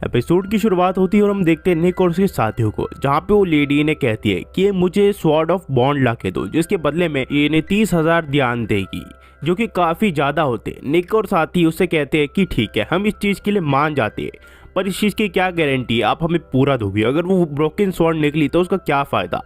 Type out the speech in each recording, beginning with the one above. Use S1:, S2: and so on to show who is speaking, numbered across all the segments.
S1: Episode की शुरुआत होती है और हम देखते हैं निक और उसके साथियों को, जहाँ पे वो लेडी ने कहती है कि मुझे स्वॉर्ड ऑफ बॉन्ड ला के दो, जिसके बदले में ये इन्हें 30,000 ध्यान देगी, जो कि काफी ज्यादा होते। निक और साथी उससे कहते हैं कि ठीक है, हम इस चीज के लिए मान जाते हैं, पर इस चीज की क्या गारंटी है आप हमें पूरा दोगे? अगर वो ब्रोकन स्वॉर्ड निकली तो उसका क्या फायदा?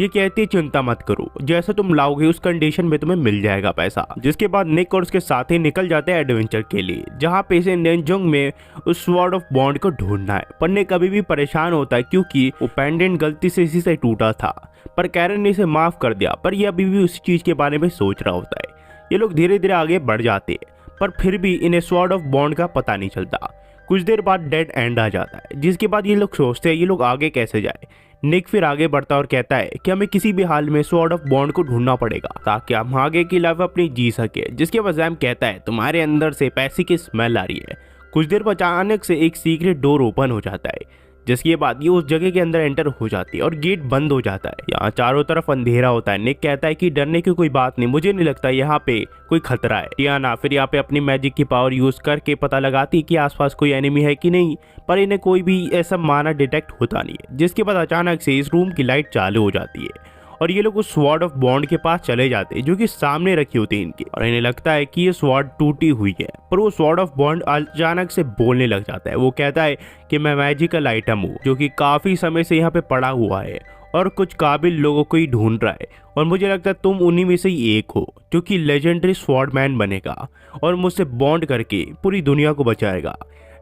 S1: ये कहती है चिंता मत करो, जैसा तुम लाओगे उस कंडीशन में तुम्हें मिल जाएगा पैसा। जिसके बाद निक और उसके साथी निकल जाते हैं एडवेंचर के लिए, जहाँ पे इसे नेंजोंग में उस स्वॉर्ड ऑफ बॉन्ड को ढूंढना है। पर निक अभी भी परेशान होता है क्योंकि वो पेंडेंट गलती से इसी से टूटा था, पर कैरन ने इसे माफ कर दिया, पर ये अभी भी उस चीज के बारे में सोच रहा होता है। ये लोग धीरे धीरे आगे बढ़ जाते हैं, पर फिर भी इन्हें स्वॉर्ड ऑफ बॉन्ड का पता नहीं चलता। कुछ देर बाद डेड एंड आ जाता है, जिसके बाद ये लोग सोचते हैं ये लोग आगे कैसे जाए। निक फिर आगे बढ़ता और कहता है कि हमें किसी भी हाल में स्वॉर्ड ऑफ बॉन्ड को ढूंढना पड़ेगा ताकि हम आगे की लाइफ अपनी जी सके। जिसके बाद जैम कहता है तुम्हारे अंदर से पैसे की स्मेल आ रही है। कुछ देर बाद अचानक से एक सीक्रेट डोर ओपन हो जाता है, जिसके बाद ये उस जगह के अंदर एंटर हो जाती है और गेट बंद हो जाता है। यहाँ चारों तरफ अंधेरा होता है। निक कहता है कि डरने की कोई बात नहीं, मुझे नहीं लगता यहाँ पे कोई खतरा है। टियाना फिर यहाँ पे अपनी मैजिक की पावर यूज करके पता लगाती है कि आसपास कोई एनिमी है कि नहीं, पर इन्हें कोई भी ऐसा माना डिटेक्ट होता नहीं है। जिसके बाद अचानक से इस रूम की लाइट चालू हो जाती है और ये लोग उस स्वॉर्ड ऑफ बॉन्ड के पास चले जाते हैं, जो कि सामने रखी होती है इनके, और इन्हें लगता है कि ये स्वॉर्ड टूटी हुई है। पर वो स्वॉर्ड ऑफ बॉन्ड अचानक से बोलने लग जाता है। वो कहता है कि मैं मैजिकल आइटम हूँ जो कि काफी समय से यहाँ पे पड़ा हुआ है और कुछ काबिल लोगों को ही ढूंढ रहा है, और मुझे लगता है तुम उन्हीं में से ही एक हो जो कि लेजेंडरी स्वॉर्डमैन बनेगा और मुझसे बॉन्ड करके पूरी दुनिया को बचाएगा।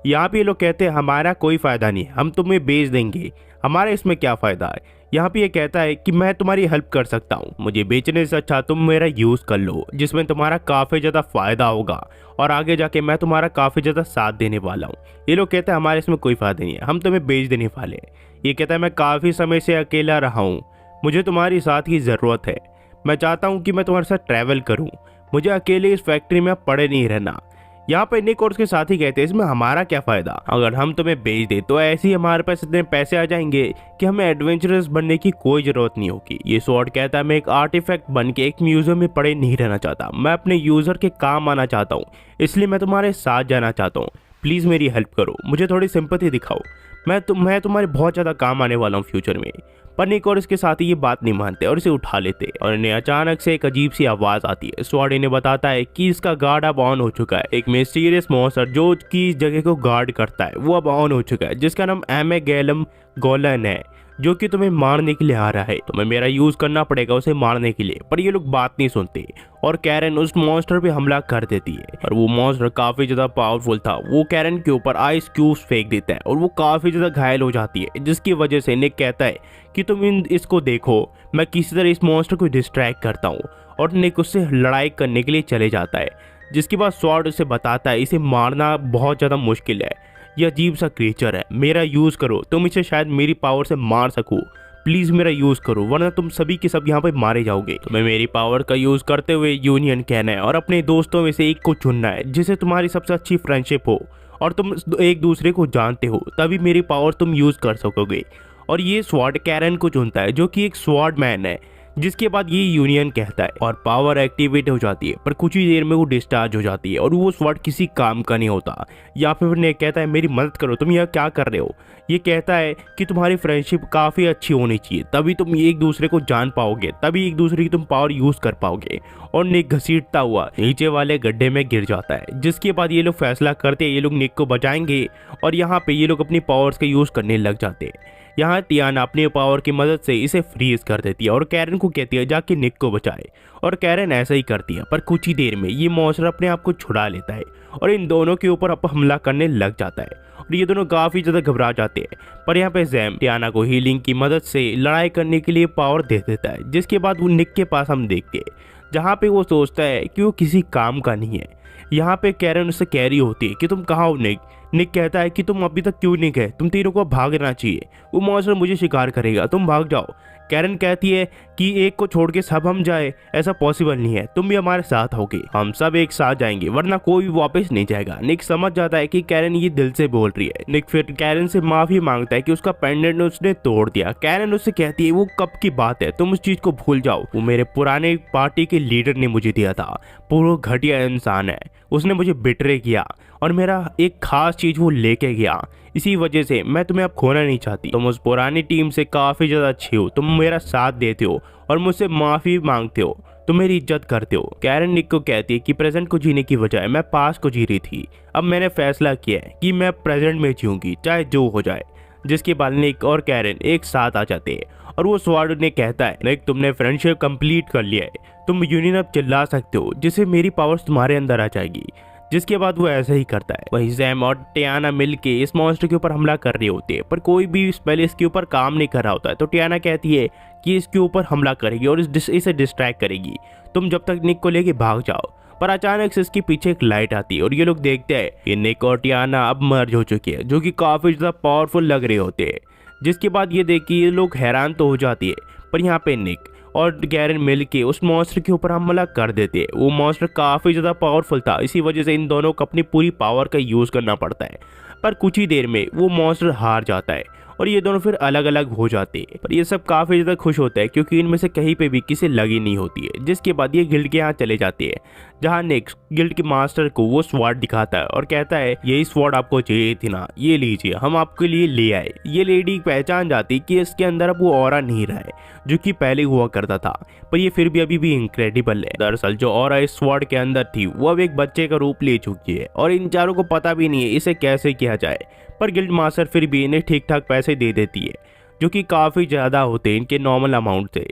S1: यहाँ पे ये लोग कहते हैं हमारा कोई फायदा नहीं, हम तुम्हें बेच देंगे, हमारा इसमें क्या फायदा है। यहाँ पे ये कहता है कि मैं तुम्हारी हेल्प कर सकता हूँ, मुझे बेचने से अच्छा तुम मेरा यूज कर लो, जिसमें तुम्हारा काफी ज्यादा फायदा होगा और आगे जाके मैं तुम्हारा काफी ज्यादा साथ देने वाला हूँ। ये लोग कहते हैं हमारे इसमें कोई फायदा नहीं है, हम तुम्हें बेच देने वाले हैं। ये कहता है मैं काफी समय से अकेला रहा हूँ, मुझे तुम्हारी साथ की जरूरत है, मैं चाहता हूँ कि मैं तुम्हारे साथ ट्रैवल करूँ, मुझे अकेले इस फैक्ट्री में पड़े नहीं रहना। यहाँ पे निक और उसके साथी कहते हैं इसमें हमारा क्या फायदा, अगर हम तुम्हें बेच दे तो ऐसे ही हमारे पास इतने पैसे आ जाएंगे कि हमें एडवेंचरस बनने की कोई जरूरत नहीं होगी। ये स्वॉर्ड कहता है मैं एक आर्टिफैक्ट बन के एक म्यूजियम में पड़े नहीं रहना चाहता, मैं अपने यूजर के काम आना चाहता हूँ, इसलिए मैं तुम्हारे साथ जाना चाहता हूँ, प्लीज मेरी हेल्प करो, मुझे थोड़ी सिंपैथी दिखाओ, मैं तुम्हारे बहुत ज्यादा काम आने वाला हूँ फ्यूचर में। पर निक और इसके साथी ये बात नहीं मानते और इसे उठा लेते और इन्हें अचानक से एक अजीब सी आवाज आती है। स्वॉर्ड इन्हें बताता है कि इसका गार्ड अब ऑन हो चुका है। एक मिस्टीरियस मॉन्स्टर जो कि इस जगह को गार्ड करता है वो अब ऑन हो चुका है, जिसका नाम एमेगैलम गोलन है, जो कि तुम्हें मारने के लिए आ रहा है। तुम्हें मेरा यूज करना पड़ेगा उसे मारने के लिए। पर ये लोग बात नहीं सुनते और कैरन उस मॉन्स्टर पे हमला कर देती है और वो मॉन्स्टर काफी ज्यादा पावरफुल था। वो कैरन के ऊपर आइस क्यूब्स फेंक देता है और वो काफी ज्यादा घायल हो जाती है, जिसकी वजह से निक कहता है कि तुम इसको देखो, मैं किसी तरह इस मॉन्स्टर को डिस्ट्रैक्ट करता हूँ, और निक उससे लड़ाई करने के लिए चले जाता है। जिसके बाद स्वॉर्ड उसे बताता है इसे मारना बहुत ज्यादा मुश्किल है, यह अजीब सा क्रिएचर है, मेरा यूज करो, तुम इसे शायद मेरी पावर से मार सको, प्लीज मेरा यूज करो, वरना तुम सभी के सब यहाँ पे मारे जाओगे। तुम्हें मेरी पावर का यूज करते हुए यूनियन कहना है और अपने दोस्तों में से एक को चुनना है जिसे तुम्हारी सबसे अच्छी फ्रेंडशिप हो और तुम एक दूसरे को जानते हो, तभी मेरी पावर तुम यूज कर सकोगे। और ये स्वॉर्ड कैरन को चुनता है जो कि एक स्वॉर्ड मैन है। जिसके बाद ये यूनियन कहता है और पावर एक्टिवेट हो जाती है, पर कुछ ही देर में वो डिस्चार्ज हो जाती है और वो स्वॉर्ड किसी काम का नहीं होता। या फिर ने कहता है मेरी मदद करो, तुम यह क्या कर रहे हो। ये कहता है कि तुम्हारी फ्रेंडशिप काफ़ी अच्छी होनी चाहिए, तभी तुम एक दूसरे को जान पाओगे, तभी एक दूसरे की तुम पावर यूज़ कर पाओगे। और निक घसीटता हुआ नीचे वाले गड्ढे में गिर जाता है। जिसके बाद ये लोग फैसला करते हैं ये लोग निक को बचाएंगे और यहाँ पे ये लोग अपनी पावर्स का यूज़ करने लग जाते हैं। यहाँ टियाना अपने पावर की मदद से इसे फ्रीज कर देती है और कैरन को कहती है जाके निक को बचाए, और कैरन ऐसा ही करती है। पर कुछ ही देर में ये मॉन्स्टर अपने आप को छुड़ा लेता है और इन दोनों के ऊपर हमला करने लग जाता है और ये दोनों काफी ज्यादा घबरा जाते हैं। पर यहाँ पे जैम टियाना को हीलिंग की मदद से लड़ाई करने के लिए पावर दे देता है। जिसके बाद वो निक के पास हम देखते हैं, जहाँ पे वो सोचता है कि वो किसी काम का नहीं है। यहाँ पे कैरन उससे कह रही होती है कि तुम कहाँ हो निक। निक कहता है कि तुम अभी तक क्यों नहीं गए, तुम तीनों को भागना चाहिए, वो मॉन्स्टर मुझे शिकार करेगा, तुम भाग जाओ। कैरन कहती है कि एक को छोड़ के सब हम जाए, ऐसा पॉसिबल नहीं है, तुम भी हमारे साथ होगे, हम सब एक साथ जाएंगे वरना कोई भी वापस नहीं जाएगा। निक समझ जाता है कि कैरन ये दिल से बोल रही है। निक फिर कैरन से माफी मांगता है कि उसका पेंडेंट उसने तोड़ दिया। कैरन उससे कहती है वो कब की बात है, तुम उस चीज को भूल जाओ, वो मेरे पुराने पार्टी के लीडर ने मुझे दिया था, पूरा घटिया इंसान है, उसने मुझे बिट्रे किया और मेरा एक खास चीज वो लेके गया। इसी वजह से मैं तुम्हें अब खोना नहीं चाहती। तुम उस पुरानी टीम से काफी ज्यादा अच्छी हो, तुम मेरा साथ देते हो और मुझसे माफी मांगते हो, तुम मेरी इज्जत करते हो। कैरन निक को कहती है कि प्रेजेंट को जीने की बजाय मैं पास्ट को जी रही थी। अब मैंने फैसला किया है कि मैं प्रेजेंट में जीऊंगी चाहे जो हो जाए। जिसके बाद निक और कैरन एक साथ आ जाते हैं और वो स्वॉर्ड ने कहता है, निक तुमने फ्रेंडशिप कंप्लीट कर लिया है, तुम यूनियन अब चिल्ला सकते हो जिससे मेरी पावर्स तुम्हारे अंदर आ जाएगी। जिसके बाद वो ऐसा ही करता है। वहीं सैम और टियाना मिलके इस मॉन्स्टर के ऊपर हमला कर रहे होते हैं, पर कोई भी स्पेल इसके ऊपर काम नहीं कर रहा होता है। तो टियाना कहती है कि इसके ऊपर हमला करेगी और इसे डिस्ट्रैक्ट करेगी, तुम जब तक निक को लेके भाग जाओ। पर अचानक से इसके पीछे एक लाइट आती है और ये लोग देखते हैं कि निक और टियाना अब मर्ज हो चुके हैं, जो कि काफी ज्यादा पावरफुल लग रहे होते हैं। जिसके बाद ये देख के ये लोग हैरान तो हो जाती है, पर यहाँ पे निक और कैरन मिल के उस मॉन्स्टर के ऊपर हमला कर देते हैं। वो मॉन्स्टर काफ़ी ज़्यादा पावरफुल था, इसी वजह से इन दोनों को अपनी पूरी पावर का यूज़ करना पड़ता है। पर कुछ ही देर में वो मॉन्स्टर हार जाता है और ये दोनों फिर अलग अलग हो जाते हैं। पर ये सब काफ़ी ज़्यादा खुश होता है क्योंकि इनमें से कहीं पे भी किसी लगी नहीं होती है। जिसके बाद ये गिल्ड के यहाँ चले जाते हैं, जहाँ नेक्स्ट गिल्ड के मास्टर को वो स्वॉर्ड दिखाता है और कहता है यही स्वॉर्ड आपको चाहिए थी ना, ये लीजिए, हम आपके लिए ले आए। ये लेडी पहचान जाती कि इसके अंदर अब वो ऑरा नहीं रहा है जो कि पहले हुआ करता था, पर ये फिर भी अभी भी इनक्रेडिबल है। दरअसल जो ऑरा इस स्वॉर्ड के अंदर थी वो अब एक बच्चे का रूप ले चुकी है और इन चारों को पता भी नहीं है इसे कैसे किया जाए। पर गिल्ड मास्टर फिर भी इन्हें ठीक ठाक पैसे दे देती है, जो कि काफ़ी ज़्यादा होते हैं इनके नॉर्मल अमाउंट से,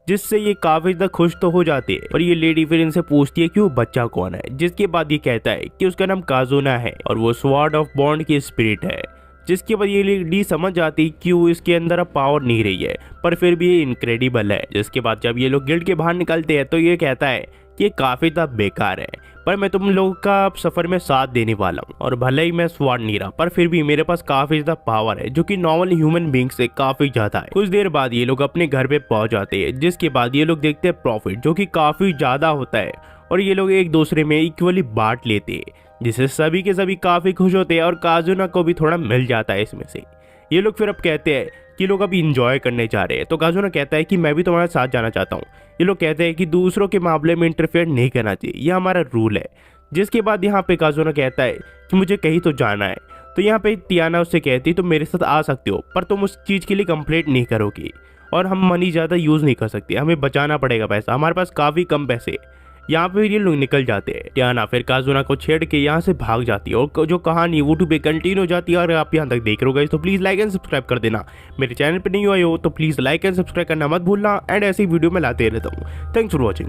S1: जिससे ये काफ़ी ज़्यादा खुश तो हो जाते हैं। और ये लेडी फिर इनसे पूछती है कि वो बच्चा कौन है। जिसके बाद ये कहता है कि उसका नाम काजुना है और वो स्वॉर्ड ऑफ बॉन्ड की स्पिरिट है। जिसके बाद ये लेडी समझ जाती कि वो इसके अंदर अब पावर नहीं रही है, पर फिर भी ये इनक्रेडिबल है। जिसके बाद जब ये लोग गिल्ड के बाहर निकलते हैं तो ये कहता है कि ये काफ़ी ज़्यादा बेकार है, पर मैं तुम लोगों का सफ़र में साथ देने वाला हूँ। और भले ही मैं स्वॉर्ड नहीं रहा, पर फिर भी मेरे पास काफ़ी ज़्यादा पावर है जो कि नॉर्मल ह्यूमन बींग से काफ़ी ज़्यादा है। कुछ देर बाद ये लोग अपने घर पे पहुँच जाते हैं, जिसके बाद ये लोग देखते हैं प्रॉफिट जो कि काफ़ी ज़्यादा होता है और ये लोग एक दूसरे में इक्वली बांट लेते हैं, जिससे सभी के सभी काफ़ी खुश होते हैं और काजुना को भी थोड़ा मिल जाता है इसमें से। ये लोग फिर अब कहते हैं कि लोग अभी इंजॉय करने जा रहे हैं। तो काजुना कहता है कि मैं भी तुम्हारे साथ जाना चाहता हूँ। ये लोग कहते हैं कि दूसरों के मामले में इंटरफेयर नहीं करना चाहिए, यह हमारा रूल है। जिसके बाद यहाँ पे काजुना कहता है कि मुझे कहीं तो जाना है। तो यहाँ पे टियाना उससे कहती है तुम मेरे साथ आ सकते हो, पर तुम उस चीज़ के लिए कंप्लेंट नहीं करोगी और हम मनी ज़्यादा यूज़ नहीं कर सकते, हमें बचाना पड़ेगा पैसा, हमारे पास काफ़ी कम पैसे। यहाँ पे ये लोग निकल जाते हैं। टियाना फिर काजुना को छेड़ के यहाँ से भाग जाती है और जो कहानी यूट्यूब पे कंटिन्यू हो जाती है। और आप यहाँ तक देख रहे हो गाइस तो प्लीज़ लाइक एंड सब्सक्राइब कर देना। मेरे चैनल पे नहीं हुआ हो तो प्लीज़ लाइक एंड सब्सक्राइब करना मत भूलना। एंड ऐसी वीडियो में लाते रहता हूँ। Thanks for watching.